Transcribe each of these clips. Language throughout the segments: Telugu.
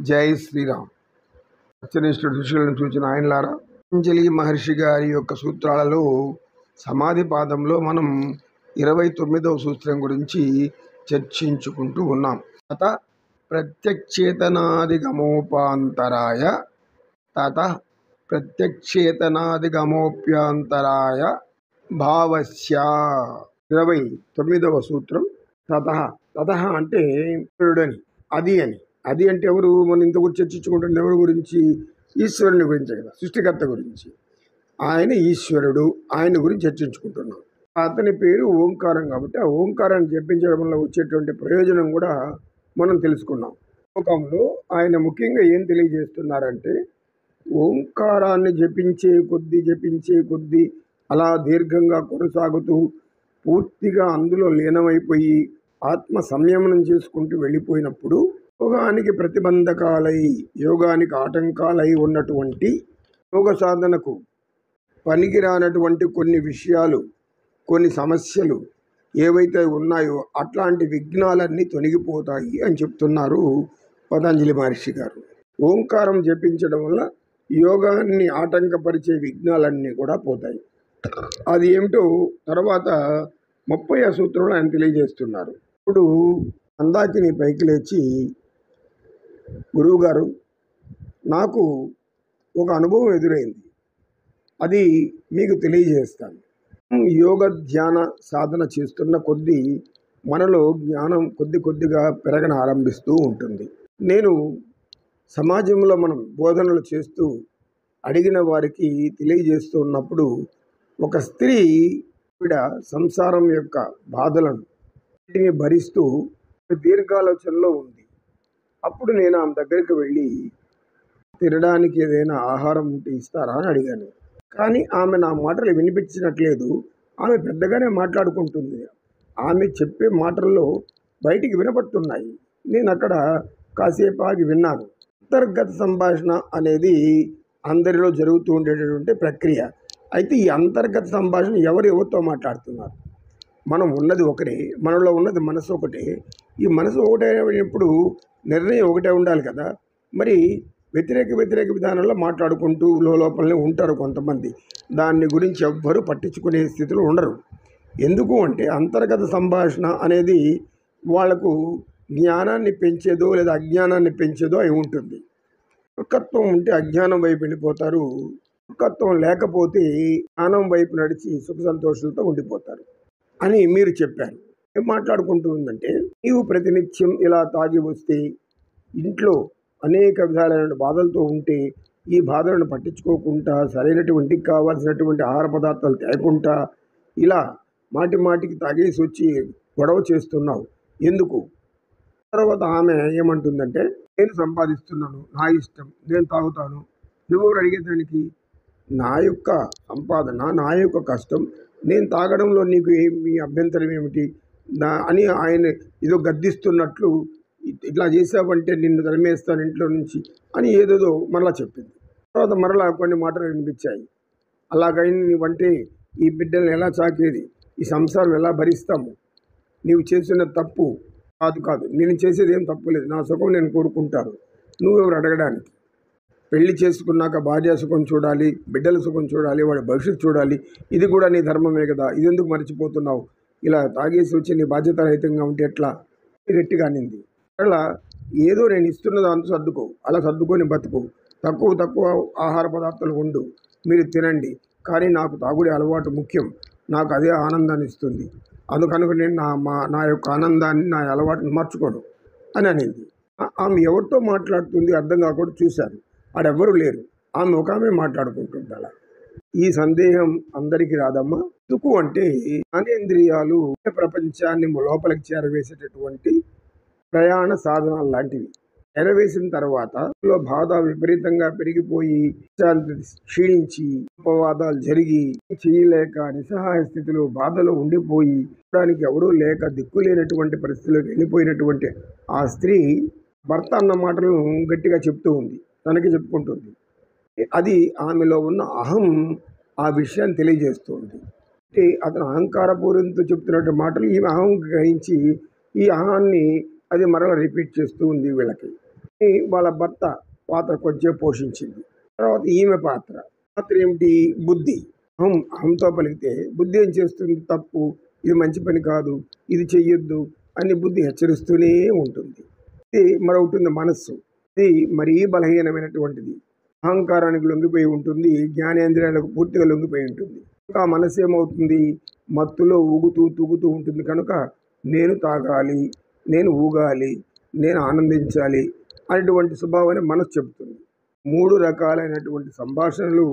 జై శ్రీరామ్. అచ్చనిష్ఠుడు ఋషులను చూచిన ఆయనలారా, పతంజలి మహర్షి గారి యొక్క సూత్రాలలో సమాధి పాదంలో మనం 29వ సూత్రం గురించి చర్చించుకుంటూ ఉన్నాం. తత ప్రత్యక్షేతనాదిగమోపాంతరాయ ప్రత్యక్షేతనాదిగమోప్యాంతరాయ భావస్య. 29వ సూత్రం తత అంటే ఈశ్వరుడని, అది అని. అది అంటే ఎవరు? మనం ఇంత గురించి చర్చించుకుంటున్న ఎవరి గురించి? ఈశ్వరుని గురించి కదా, సృష్టికర్త గురించి. ఆయన ఈశ్వరుడు, ఆయన గురించి చర్చించుకుంటున్నాం. అతని పేరు ఓంకారం కాబట్టి ఆ ఓంకారాన్ని జపించడం వల్ల వచ్చేటువంటి ప్రయోజనం కూడా మనం తెలుసుకున్నాం. శ్లోకంలో ఆయన ముఖ్యంగా ఏం తెలియజేస్తున్నారంటే, ఓంకారాన్ని జపించే కొద్దీ అలా దీర్ఘంగా కొనసాగుతూ పూర్తిగా అందులో లీనమైపోయి ఆత్మ సంయమనం చేసుకుంటూ వెళ్ళిపోయినప్పుడు యోగానికి ప్రతిబంధకాలై, యోగానికి ఆటంకాలై ఉన్నటువంటి యోగ సాధనకు పనికిరానటువంటి కొన్ని విషయాలు, కొన్ని సమస్యలు ఏవైతే ఉన్నాయో అట్లాంటి విఘ్నాలన్నీ తొలగిపోతాయి అని చెప్తున్నారు పతంజలి మహర్షి గారు. ఓంకారం జపించడం వల్ల యోగాన్ని ఆటంకపరిచే విఘ్నాలన్నీ కూడా పోతాయి. అది ఏమిటో తర్వాత 30వ సూత్రంలో ఆయన తెలియజేస్తున్నారు. ఇప్పుడు అందాకిని పైకి లేచి, గురువుగారు, నాకు ఒక అనుభవం ఎదురైంది, అది మీకు తెలియజేస్తాను. యోగ ధ్యాన సాధన చేస్తున్న కొద్దీ మనలో జ్ఞానం కొద్దిగా పెరగన ఆరంభిస్తూ ఉంటుంది. నేను సమాజంలో మనం బోధనలు చేస్తూ అడిగిన వారికి తెలియజేస్తూ ఉన్నప్పుడు ఒక స్త్రీ సంసారం యొక్క బాధలను భరిస్తూ దీర్ఘాలోచనలో ఉంది. అప్పుడు నేను ఆమె దగ్గరికి వెళ్ళి, తినడానికి ఏదైనా ఆహారం ఉంటే ఇస్తారా అని అడిగాను. కానీ ఆమె నా మాటలు వినిపించినట్లేదు. ఆమె పెద్దగానే మాట్లాడుకుంటుంది. ఆమె చెప్పే మాటల్లో బయటికి వినపడుతున్నాయి. నేను అక్కడ కాసేపు ఆగి విన్నాను. అంతర్గత సంభాషణ అనేది అందరిలో జరుగుతూ ఉండేటటువంటి ప్రక్రియ. అయితే ఈ అంతర్గత సంభాషణ ఎవరితో మాట్లాడుతున్నారు? మనం ఉన్నది ఒకటే, మనలో ఉన్నది మనసు ఒకటే. ఈ మనసు ఒకటే అయినప్పుడు నిర్ణయం ఒకటే ఉండాలి కదా. మరి వ్యతిరేక విధానంలో మాట్లాడుకుంటూ లోపలనే ఉంటారు కొంతమంది. దాన్ని గురించి ఎవ్వరూ పట్టించుకునే స్థితిలో ఉండరు. ఎందుకు అంటే అంతర్గత సంభాషణ అనేది వాళ్లకు జ్ఞానాన్ని పెంచేదో లేదా అజ్ఞానాన్ని పెంచేదో అయి ఉంటుంది. మూర్ఖత్వం ఉంటే అజ్ఞానం వైపు వెళ్ళిపోతారు, మూర్ఖత్వం లేకపోతే జ్ఞానం వైపు నడిచి సుఖ సంతోషాలతో ఉండిపోతారు అని మీరు చెప్పారు. ఏం మాట్లాడుకుంటూ ఉందంటే, నీవు ప్రతినిత్యం ఇలా తాగి వస్తే, ఇంట్లో అనేక విధాలైన బాధలతో ఉంటే ఈ బాధలను పట్టించుకోకుండా సరైనటువంటి కావాల్సినటువంటి ఆహార పదార్థాలు తేకుండా ఇలా మాటికి తాగేసి వచ్చి గొడవ చేస్తున్నావు ఎందుకు? తర్వాత ఆమె ఏమంటుందంటే, నేను సంపాదిస్తున్నాను, నా ఇష్టం, నేను తాగుతాను, నువ్వు అడిగేదానికి? నా యొక్క సంపాదన, నా యొక్క కష్టం, నేను తాగడంలో నీకు మీ అభ్యంతరం ఏమిటి అని ఆయన ఏదో గద్దిస్తున్నట్లు, ఇట్లా చేసావంటే నిన్ను తరిమేస్తాను ఇంట్లో నుంచి అని ఏదేదో మరలా చెప్పింది. తర్వాత మరలా కొన్ని మాటలు వినిపించాయి. అలాగైనా నీవంటే ఈ బిడ్డలను ఎలా చాకేది, ఈ సంసారం ఎలా భరిస్తాము, నీవు చేసిన తప్పు కాదు, నేను చేసేది ఏం తప్పు లేదు, నా సుఖం నేను కోరుకుంటాను, నువ్వెవరు అడగడానికి? పెళ్లి చేసుకున్నాక భార్య సుఖం చూడాలి, బిడ్డల సుఖం చూడాలి, వాడి భవిష్యత్తు చూడాలి, ఇది కూడా నీ ధర్మమే కదా, ఇది ఎందుకు మర్చిపోతున్నావు? ఇలా తాగేసి వచ్చి నీ బాధ్యతారహితంగా ఉంటే ఎట్లా? గట్టిగా అనింది. అలా ఏదో నేను ఇస్తున్న దాంతో సర్దుకో, అలా సర్దుకొని బతుకు, తక్కువ ఆహార పదార్థాలు ఉండు, మీరు తినండి, కానీ నాకు తాగుడే అలవాటు ముఖ్యం, నాకు అదే ఆనందాన్ని ఇస్తుంది, అందుకనుక నేను నా యొక్క ఆనందాన్ని, నా అలవాటుని మార్చుకోను అని అనింది. ఆమె ఎవరితో మాట్లాడుతుంది అర్థం కాకుండా చూశాను. ఆడెవ్వరూ లేరు, ఆమె ఒక ఆమె మాట్లాడుకుంటుంది. అలా ఈ సందేహం అందరికీ రాదమ్మా. ఎందుకు అంటే జ్ఞానేంద్రియాలు ప్రపంచాన్ని లోపలికి చేరవేసేటటువంటి ప్రయాణ సాధనాలు లాంటివి. చేరవేసిన తర్వాత బాధ విపరీతంగా పెరిగిపోయి శాంతి క్షీణించి అపవాదాలు జరిగి చేయలేక నిస్సహాయ స్థితిలో బాధలో ఉండిపోయి దానికి ఎవరూ లేక దిక్కులేనటువంటి పరిస్థితిలోకి వెళ్ళిపోయినటువంటి ఆ స్త్రీ భర్త అన్న మాటలను గట్టిగా చెప్తూ ఉంది, తనకి చెప్పుకుంటుంది. అది ఆమెలో ఉన్న అహం ఆ విషయాన్ని తెలియజేస్తుంది. అంటే అతను అహంకారపూరితంతో చెప్తున్నటువంటి మాటలు ఈమె అహం గ్రహించి ఈ అహాన్ని అది మరలా రిపీట్ చేస్తూ ఉంది వీళ్ళకి. వాళ్ళ భర్త పాత్ర కొంచెం పోషించింది. తర్వాత ఈమె పాత్ర ఏమిటి? బుద్ధి. అహంతో పలికితే బుద్ధి ఏం చేస్తుంది? తప్పు, ఇది మంచి పని కాదు, ఇది చెయ్యొద్దు అని బుద్ధి హెచ్చరిస్తూనే ఉంటుంది. ఇది మరొకటి ఉంది మనస్సు. ఇది మరీ బలహీనమైనటువంటిది. అహంకారానికి లొంగిపోయి ఉంటుంది, జ్ఞానేంద్రియాలకు పూర్తిగా లొంగిపోయి ఉంటుంది. ఆ మనస్సు ఏమవుతుంది? మత్తులో ఊగుతూ తూగుతూ ఉంటుంది. కనుక నేను తాగాలి, నేను ఊగాలి, నేను ఆనందించాలి అనేటువంటి స్వభావాన్ని మనసు చెబుతుంది. 3 రకాలైనటువంటి సంభాషణలు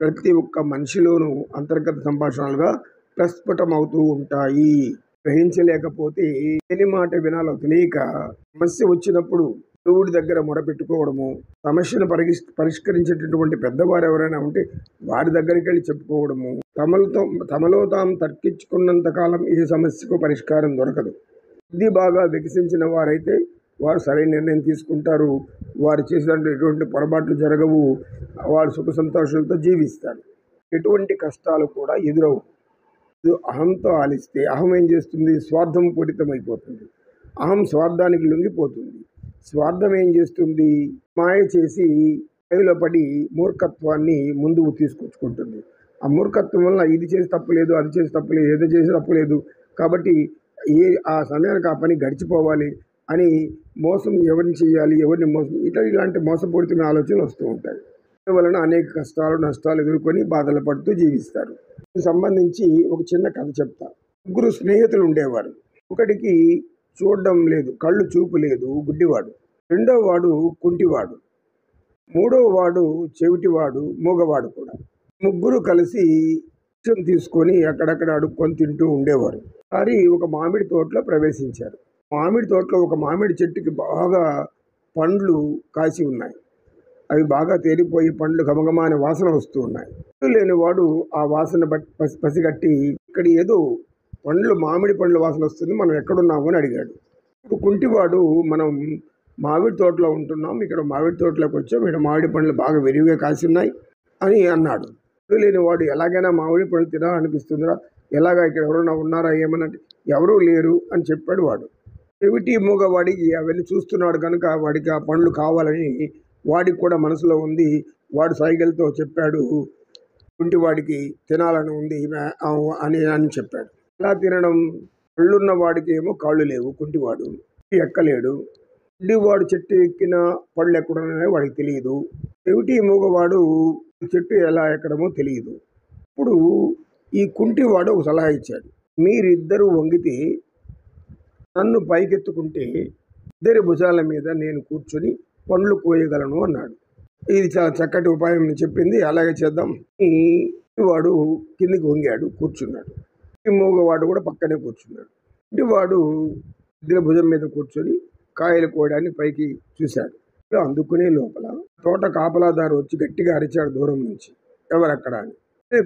ప్రతి ఒక్క మనిషిలోనూ అంతర్గత సంభాషణలుగా ప్రస్ఫుటమవుతూ ఉంటాయి. గ్రహించలేకపోతే దేని మాట వినాలో తెలియక సమస్య వచ్చినప్పుడు దేవుడి దగ్గర మొరపెట్టుకోవడము, సమస్యను పరిష్కరించేటటువంటి పెద్దవారు ఎవరైనా ఉంటే వారి దగ్గరికి వెళ్ళి చెప్పుకోవడము, తమలో తాము తర్కించుకున్నంత కాలం ఏ సమస్యకు పరిష్కారం దొరకదు. బుద్ధి బాగా వికసించిన వారైతే వారు సరైన నిర్ణయం తీసుకుంటారు, వారు చేసినటువంటి ఎటువంటి పొరపాట్లు జరగవు, వారు సుఖ సంతోషాలతో జీవిస్తారు, ఎటువంటి కష్టాలు కూడా ఎదురవు. అహంతో ఆలిస్తే అహం ఏం చేస్తుంది? స్వార్థం పూరితమైపోతుంది. అహం స్వార్థానికి లొంగిపోతుంది. స్వార్థం ఏం చేస్తుంది? మాయ చేసి మాయలో పడి మూర్ఖత్వాన్ని ముందుకు తీసుకొచ్చుకుంటుంది. ఆ మూర్ఖత్వం వల్ల ఇది చేసి తప్పులేదు, అది చేసి తప్పులేదు, ఏదో చేసి తప్పులేదు, కాబట్టి ఆ సమయానికి ఆ పని గడిచిపోవాలి అని మోసం ఎవరిని చేయాలి, ఎవరిని మోసం, ఇలాంటి మోసపూరితమైన ఆలోచనలు వస్తూ ఉంటాయి. వలన అనేక కష్టాలు నష్టాలు ఎదుర్కొని బాధలు పడుతూ జీవిస్తారు. దీనికి సంబంధించి ఒక చిన్న కథ చెప్తా. 3 స్నేహితులు ఉండేవారు. ఒకడికి చూడడం లేదు, కళ్ళు చూపు లేదు, గుడ్డివాడు. 2వ వాడు కుంటివాడు. 3వ వాడు చెవిటివాడు, మూగవాడు కూడా. 3 కలిసి తీసుకొని అక్కడక్కడ అడుక్కొని తింటూ ఉండేవారు. ఒకసారి ఒక మామిడి తోటలో ప్రవేశించారు. మామిడి తోటలో ఒక మామిడి చెట్టుకి బాగా పండ్లు కాసి ఉన్నాయి. అవి బాగా తేలిపోయి పండ్లు గమగమ అనే వాసన వస్తూ ఉన్నాయి. లేనివాడు ఆ వాసన పసిగట్టి ఇక్కడ ఏదో మామిడి పండ్ల వాసన వస్తుంది, మనం ఎక్కడున్నాము అని అడిగాడు. ఇప్పుడు కుంటివాడు, మనం మామిడి తోటలో ఉంటున్నాం, ఇక్కడ మామిడి తోటలోకి వచ్చాం, ఇక్కడ మామిడి పండ్లు బాగా విరివిగా కాసి ఉన్నాయి అని అన్నాడు. లేనివాడు ఎలాగైనా మామిడి పండ్లు తినాలనిపిస్తుందిరా, ఎలాగా ఇక్కడ ఎవరైనా ఉన్నారా ఏమనంటే ఎవరూ లేరు అని చెప్పాడు వాడు. చెవిటి మూగవాడికి అవన్నీ చూస్తున్నాడు కనుక వాడికి ఆ పండ్లు కావాలని వాడికి కూడా మనసులో ఉంది. వాడు సైగలతో చెప్పాడు, కుంటివాడికి తినాలని ఉంది అని చెప్పాడు. ఎలా తినడం? కళ్ళున్న వాడికి ఏమో కాళ్ళు లేవు, కుంటివాడు ఎక్కలేడు. కుంటివాడు చెట్టు ఎక్కిన పళ్ళు ఎక్కడున్నాయో వాడికి తెలియదు. చెవిటి మూగవాడు చెట్టు ఎలా ఎక్కడమో తెలియదు. ఇప్పుడు ఈ కుంటివాడు ఒక సలహా ఇచ్చాడు. మీరిద్దరూ వంగితే నన్ను పైకెత్తుకుంటే ఇద్దరి భుజాల మీద నేను కూర్చొని పండ్లు కోయగలను అన్నాడు. ఇది చాలా చక్కటి ఉపాయం చెప్పింది, అలాగే చేద్దాం. వాడు కిందికి వంగాడు, కూర్చున్నాడు. మూగవాడు కూడా పక్కనే కూర్చున్నాడు. వాడు ఇద్దరి భుజం మీద కూర్చొని కాయలు కోయడానికి పైకి చూశాడు. అందుకునే లోపల తోట కాపలాదారు వచ్చి గట్టిగా అరిచాడు దూరం నుంచి, ఎవరక్కడ అని.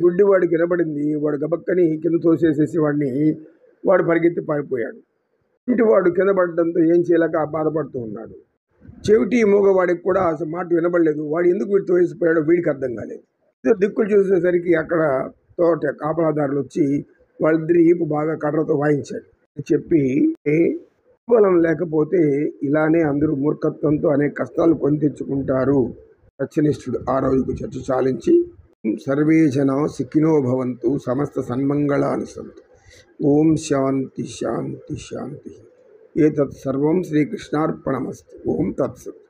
గుడ్డివాడికి వినబడింది. వాడు గబక్కని కింద తోసేసేసి వాడు పరిగెత్తి పారిపోయాడు. ఇంటివాడు కింద పడడంతో ఏం చేయలేక బాధపడుతూ ఉన్నాడు. చెవిటి మూగవాడికి కూడా అసలు మాట వినబడలేదు. వాడు ఎందుకు వీడు తోసిపోయాడో వీడికి అర్థం కాలేదు. దిక్కులు చూసేసరికి అక్కడ తోట కాపలాదారులు వచ్చి వాళ్ళిద్దరి ఈపు బాగా కర్రతో వాయించాడు. చెప్పి బలం లేకపోతే ఇలానే అందరూ మూర్ఖత్వంతో అనేక కష్టాలు కొని తెచ్చుకుంటారు. సత్యనిష్ఠుడు ఆ రోజుకు చర్చ చాలించి సర్వే జనా సుఖినో భవంతు సమస్త సన్మంగళాని సంతు. ఓం శాంతి శాంతి శాంతి. ఏతత్ సర్వం శ్రీకృష్ణార్పణమస్తు. ఓం తత్సత్.